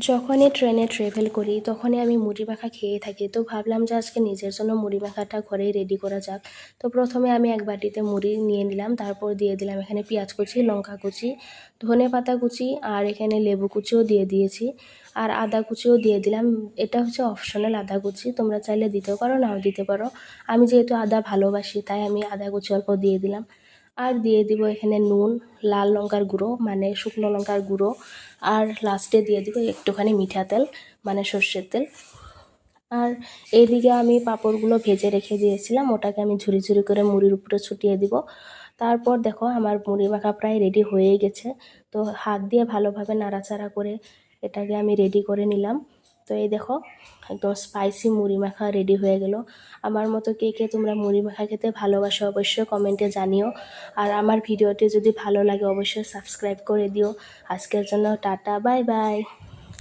যখনই ট্রেনে ট্রাভেল করি তখনই আমি মুড়ি মাখা খেয়ে থাকি। তো ভাবলাম যে আজকে নিজের জন্য মুড়ি মাখাটা ঘরেই রেডি করা যাক। তো প্রথমে আমি এক বাটিতে মুড়ি নিয়ে নিলাম, তারপর দিয়ে দিলাম এখানে পেঁয়াজ কুচি, লঙ্কা কুচি, ধনেপাতা কুচি, আর এখানে লেবু কুচিও দিয়ে দিয়েছি, আর আদা কুচিও দিয়ে দিলাম। এটা হচ্ছে অপশনাল, আদা কুচি তোমরা চাইলে দিতেও পারো, নাও দিতে পারো। আমি যেহেতু আদা ভালোবাসি তাই আমি আদা কুচি অল্প দিয়ে দিলাম। আর দিয়ে দিব এখানে নুন, লাল লঙ্কার গুঁড়ো মানে শুকনো লঙ্কার গুঁড়ো, আর লাস্টে দিয়ে দিব একটুখানি মিঠা তেল মানে সর্ষের তেল। আর এইদিকে আমি পাঁপড়গুলো ভেজে রেখে দিয়েছিলাম, ওটাকে আমি ঝুরি ঝুরি করে মুড়ির উপরে ছুটিয়ে দিব। তারপর দেখো আমার মুড়ি মাখা প্রায় রেডি হয়ে গেছে। তো হাত দিয়ে ভালোভাবে নাড়াচাড়া করে এটাকে আমি রেডি করে নিলাম। তো এই দেখো একদম স্পাইসি মুড়ি মাখা রেডি হয়ে গেল। আমার মতো কে কে তোমরা মুড়ি মাখা খেতে ভালোবাসো অবশ্যই কমেন্টে জানিও। আর আমার ভিডিওটি যদি ভালো লাগে অবশ্যই সাবস্ক্রাইব করে দিও। আজকের জন্য টাটা, বাই বাই।